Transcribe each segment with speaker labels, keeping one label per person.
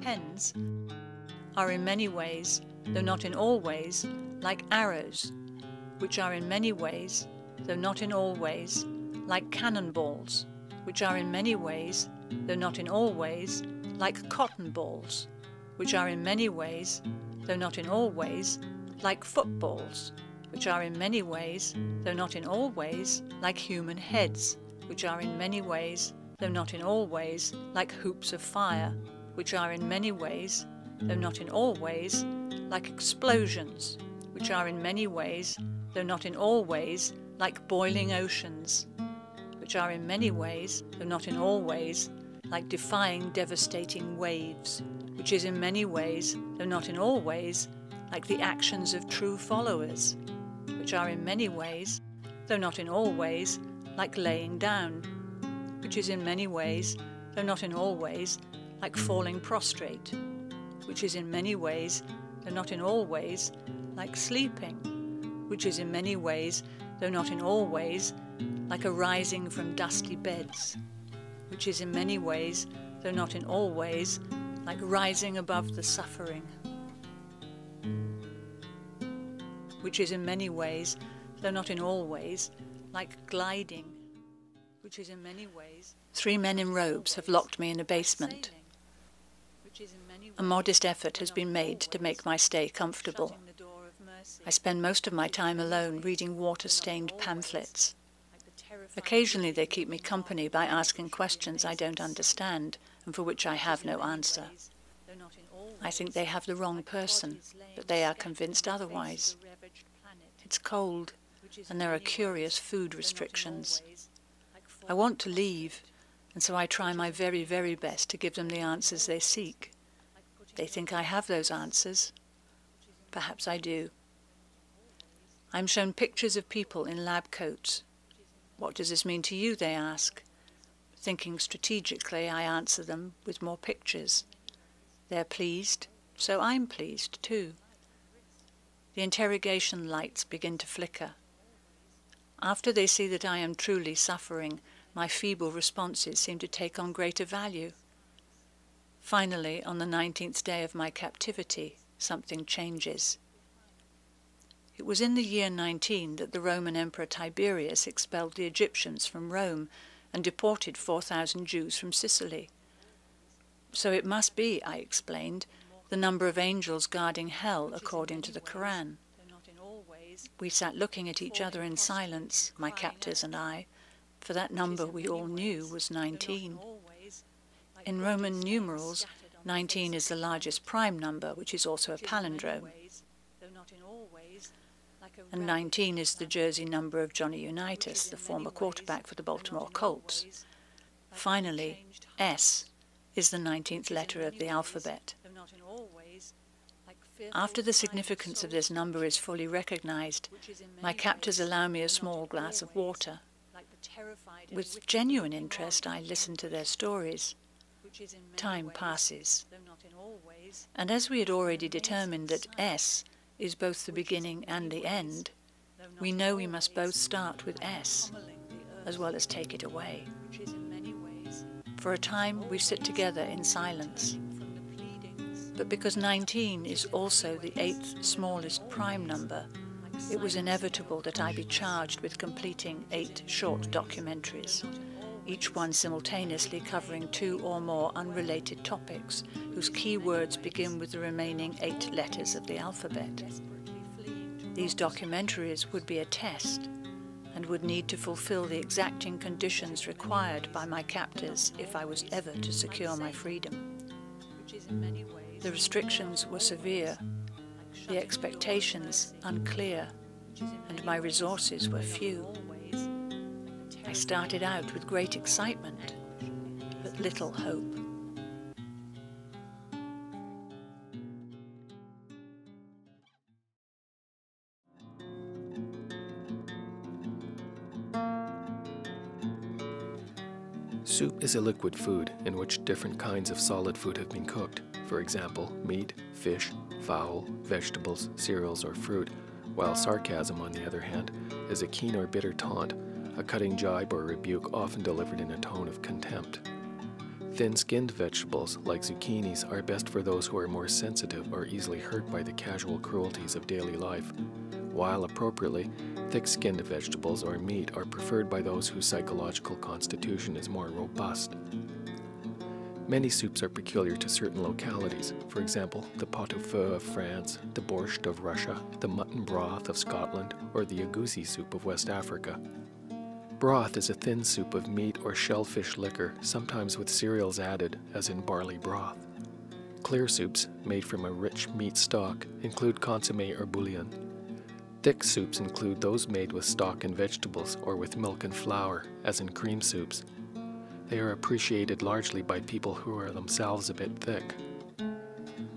Speaker 1: Pens are in many ways, though not in all ways, like arrows, which are in many ways, though not in all ways, like cannonballs, which are in many ways, though not in all ways, like cotton balls, which are in many ways, though not in all ways, like footballs, which are in many ways, though not in all ways, like human heads, which are in many ways, though not in all ways, like hoops of fire, which are in many ways, though not in all ways, like explosions, which are in many ways, though not in all ways, like boiling oceans, which are in many ways, though not in all ways, like defying devastating waves, which is in many ways, though not in all ways, like the actions of true followers, which are in many ways, though not in all ways, like laying down, which is in many ways, though not in all ways, like falling prostrate, which is in many ways, though not in all ways, like sleeping, which is in many ways, though not in all ways, like a rising from dusty beds, which is in many ways, though not in all ways, like rising above the suffering, which is in many ways, though not in all ways, like gliding, which is in many ways. 3 men in robes have locked me in a basement. A modest effort has been made to make my stay comfortable. I spend most of my time alone reading water-stained pamphlets. Occasionally they keep me company by asking questions I don't understand and for which I have no answer. I think they have the wrong person, but they are convinced otherwise. It's cold, and there are curious food restrictions. I want to leave, and so I try my very, very best to give them the answers they seek. They think I have those answers. Perhaps I do. I'm shown pictures of people in lab coats. What does this mean to you, they ask. Thinking strategically, I answer them with more pictures. They're pleased, so I'm pleased too. The interrogation lights begin to flicker. After they see that I am truly suffering, my feeble responses seem to take on greater value. Finally, on the 19th day of my captivity, something changes. It was in the year 19 that the Roman Emperor Tiberius expelled the Egyptians from Rome and deported 4,000 Jews from Sicily. So it must be, I explained, the number of angels guarding hell according to the Quran. We sat looking at each other in silence, my captors and I, for that number we all knew was 19. In Roman numerals, 19 is the largest prime number, which is also a palindrome. And 19 is the jersey number of Johnny Unitas, the former quarterback for the Baltimore Colts. Finally, S is the 19th letter of the alphabet. After the significance of this number is fully recognized, my captors allow me a small glass of water. With genuine interest, I listen to their stories. Time passes. And as we had already determined that S is both the beginning and the end, we know we must both start with S, as well as take it away. For a time we sit together in silence. But because 19 is also the 8th smallest prime number, it was inevitable that I be charged with completing 8 short documentaries, each one simultaneously covering 2 or more unrelated topics whose key words begin with the remaining 8 letters of the alphabet. These documentaries would be a test and would need to fulfill the exacting conditions required by my captors if I was ever to secure my freedom. The restrictions were severe, the expectations unclear, and my resources were few. I started out with great excitement, but little hope.
Speaker 2: Soup is a liquid food in which different kinds of solid food have been cooked. For example, meat, fish, fowl, vegetables, cereals, or fruit, while sarcasm, on the other hand, is a keen or bitter taunt, a cutting jibe or rebuke often delivered in a tone of contempt. Thin-skinned vegetables, like zucchinis, are best for those who are more sensitive or easily hurt by the casual cruelties of daily life, while appropriately, thick-skinned vegetables or meat are preferred by those whose psychological constitution is more robust. Many soups are peculiar to certain localities, for example, the pot-au-feu of France, the borscht of Russia, the mutton broth of Scotland, or the egusi soup of West Africa. Broth is a thin soup of meat or shellfish liquor, sometimes with cereals added, as in barley broth. Clear soups, made from a rich meat stock, include consommé or bouillon. Thick soups include those made with stock and vegetables or with milk and flour, as in cream soups. They are appreciated largely by people who are themselves a bit thick.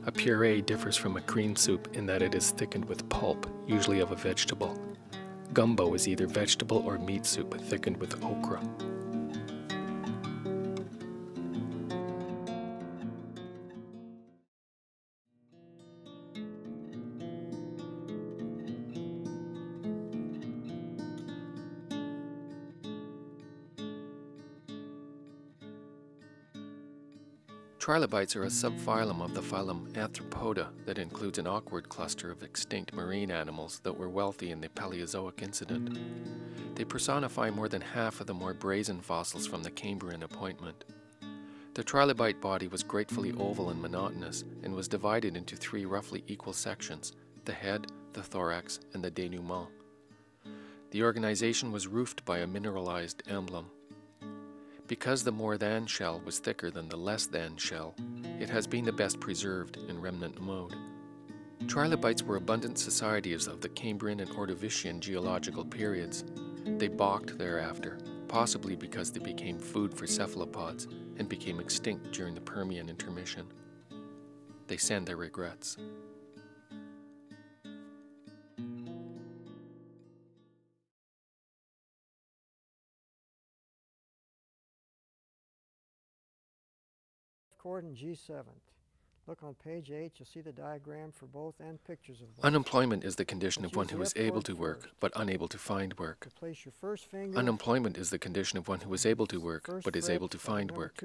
Speaker 2: A puree differs from a cream soup in that it is thickened with pulp, usually of a vegetable. Gumbo is either vegetable or meat soup thickened with okra. Trilobites are a subphylum of the phylum Arthropoda that includes an awkward cluster of extinct marine animals that were wealthy in the Paleozoic incident. They personify more than half of the more brazen fossils from the Cambrian appointment. The trilobite body was gratefully oval and monotonous and was divided into three roughly equal sections: the head, the thorax, and the denouement. The organization was roofed by a mineralized emblem. Because the more than shell was thicker than the less than shell, it has been the best preserved in remnant mode. Trilobites were abundant societies of the Cambrian and Ordovician geological periods. They balked thereafter, possibly because they became food for cephalopods and became extinct during the Permian intermission. They send their regrets.
Speaker 3: Coordinate G7. Look on page 8, you'll see the diagram for both and pictures of both.
Speaker 2: Unemployment is the condition of one who is able to work, but unable to find work.
Speaker 3: Place your first finger.
Speaker 2: Unemployment is the condition of one who is able to work, but is able to find work.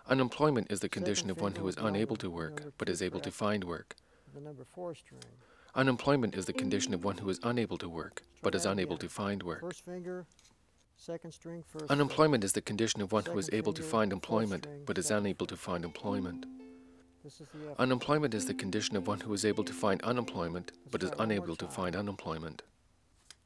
Speaker 2: Unemployment is the condition of one who is unable to work, but is able to find work.
Speaker 3: The number 4 string.
Speaker 2: Unemployment is the condition of one who is unable to work, but is unable to find work.
Speaker 3: First finger, second string, first.
Speaker 2: Unemployment is the condition of one who is able to find employment, but is unable to find employment. Unemployment is the condition of one who is able to find unemployment, but is unable to find unemployment.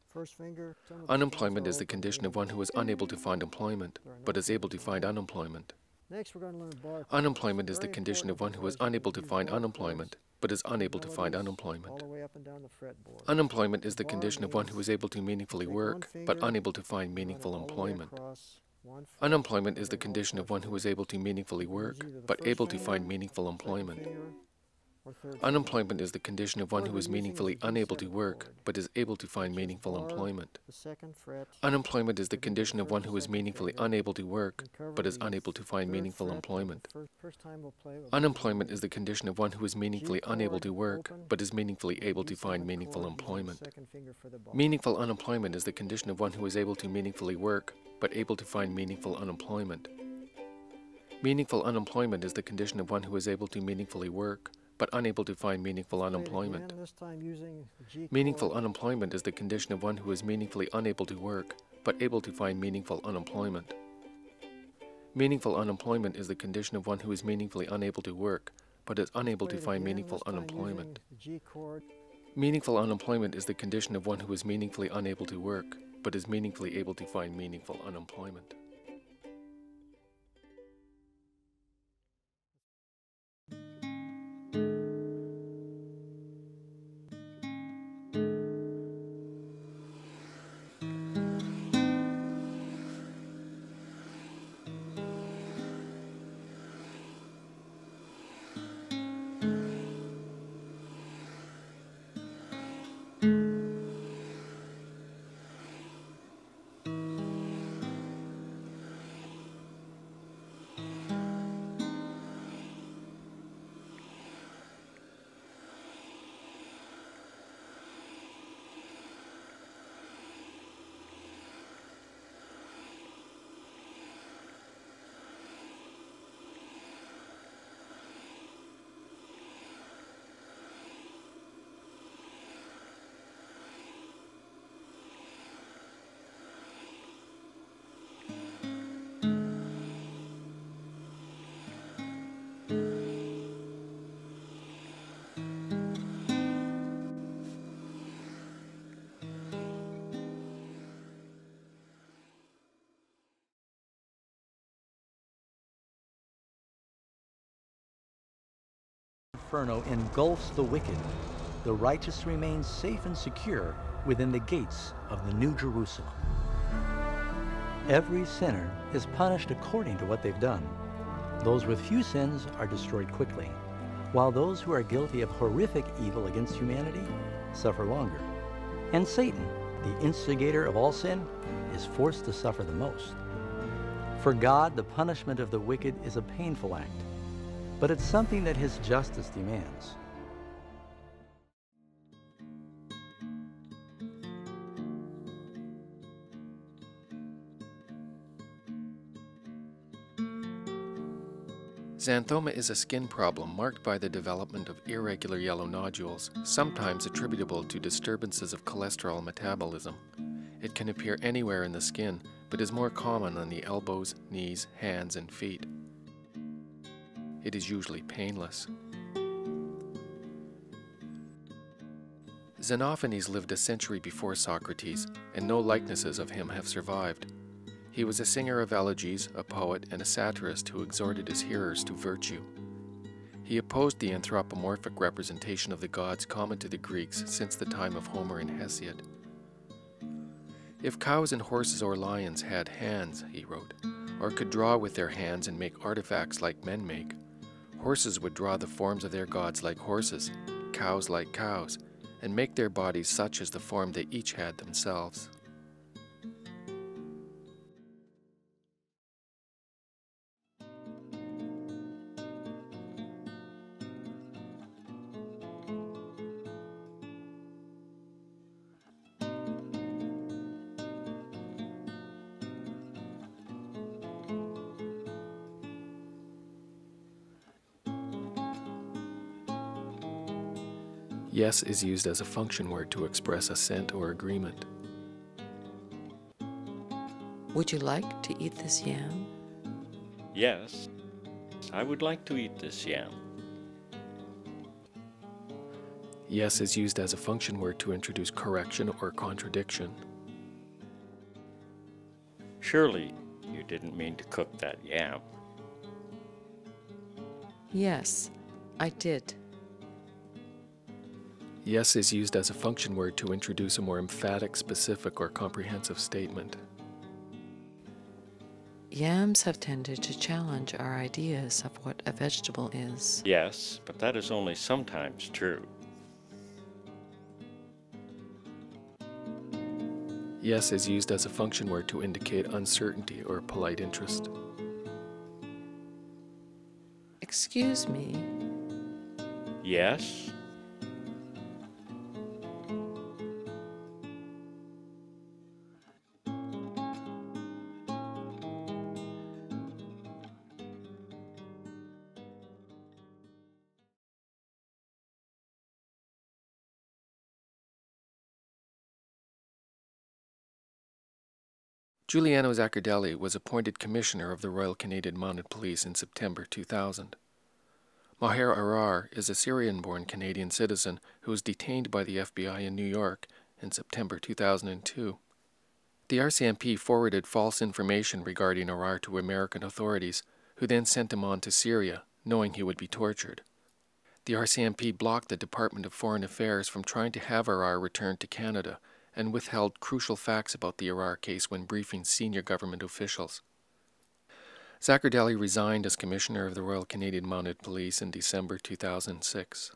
Speaker 3: First finger.
Speaker 2: Unemployment is the condition of one who is unable to find employment, but is able to find unemployment.
Speaker 3: Next, we're going to learn bar.
Speaker 2: Unemployment is the condition of one who is unable to find unemployment, but is unable to find
Speaker 3: All
Speaker 2: unemployment.
Speaker 3: the way up and down the fretboard.
Speaker 2: Unemployment is the condition of one who is able to meaningfully work, but unable to find meaningful employment. Unemployment is the condition of one who is able to meaningfully work, but able to find meaningful employment. Unemployment is the condition of one who is meaningfully unable to work, but is able to find meaningful employment. Unemployment is the condition of one who is meaningfully unable to work, but is unable to find meaningful employment. Unemployment is the condition of one who is meaningfully unable to work, but is meaningfully able to find meaningful employment. Meaningful unemployment is the condition of one who is able to meaningfully work, but able to find meaningful unemployment. Meaningful unemployment is the condition of one who is able to meaningfully work, but unable to find meaningful unemployment. Meaningful unemployment is the condition of one who is meaningfully unable to work, but able to find meaningful unemployment. Meaningful unemployment is the condition of one who is meaningfully unable to work, but is unable to find meaningful unemployment. Meaningful unemployment is the condition of one who is meaningfully unable to work, but is meaningfully able to find meaningful unemployment.
Speaker 4: inferno engulfs the wicked, the righteous remain safe and secure within the gates of the New Jerusalem. Every sinner is punished according to what they've done. Those with few sins are destroyed quickly, while those who are guilty of horrific evil against humanity suffer longer. And Satan, the instigator of all sin, is forced to suffer the most. For God, the punishment of the wicked is a painful act, but it's something that His justice demands.
Speaker 2: Xanthoma is a skin problem marked by the development of irregular yellow nodules, sometimes attributable to disturbances of cholesterol metabolism. It can appear anywhere in the skin, but is more common on the elbows, knees, hands, and feet. It is usually painless. Xenophanes lived a century before Socrates, and no likenesses of him have survived. He was a singer of elegies, a poet, and a satirist who exhorted his hearers to virtue. He opposed the anthropomorphic representation of the gods common to the Greeks since the time of Homer and Hesiod. If cows and horses or lions had hands, he wrote, or could draw with their hands and make artifacts like men make, horses would draw the forms of their gods like horses, cows like cows, and make their bodies such as the form they each had themselves. Yes is used as a function word to express assent or agreement.
Speaker 5: Would you like to eat this yam?
Speaker 6: Yes, I would like to eat this yam.
Speaker 2: Yes is used as a function word to introduce correction or contradiction.
Speaker 6: Surely you didn't mean to cook that yam.
Speaker 5: Yes, I did.
Speaker 2: Yes is used as a function word to introduce a more emphatic, specific, or comprehensive statement.
Speaker 5: Yams have tended to challenge our ideas of what a vegetable is.
Speaker 6: Yes, but that is only sometimes true.
Speaker 2: Yes is used as a function word to indicate uncertainty or polite interest.
Speaker 5: Excuse me.
Speaker 6: Yes?
Speaker 2: Giuliano Zaccardelli was appointed Commissioner of the Royal Canadian Mounted Police in September 2000. Maher Arar is a Syrian-born Canadian citizen who was detained by the FBI in New York in September 2002. The RCMP forwarded false information regarding Arar to American authorities, who then sent him on to Syria, knowing he would be tortured. The RCMP blocked the Department of Foreign Affairs from trying to have Arar returned to Canada, and withheld crucial facts about the Arar case when briefing senior government officials. Zaccardelli resigned as Commissioner of the Royal Canadian Mounted Police in December 2006.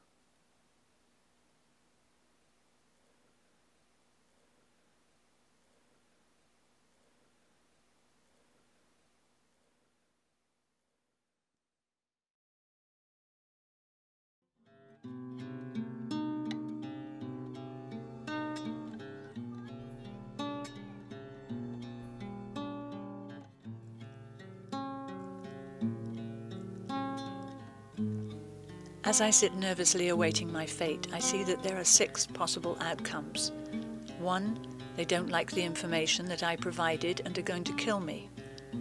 Speaker 1: As I sit nervously awaiting my fate, I see that there are 6 possible outcomes. 1, they don't like the information that I provided and are going to kill me.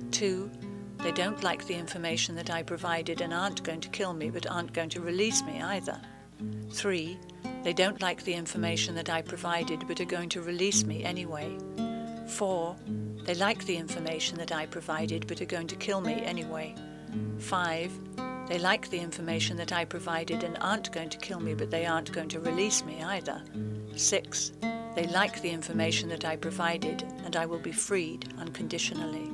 Speaker 1: 2, they don't like the information that I provided and aren't going to kill me but aren't going to release me either. 3, they don't like the information that I provided but are going to release me anyway. 4, they like the information that I provided but are going to kill me anyway. 5, They like the information that I provided and aren't going to kill me, but they aren't going to release me either. 6. They like the information that I provided, and I will be freed unconditionally.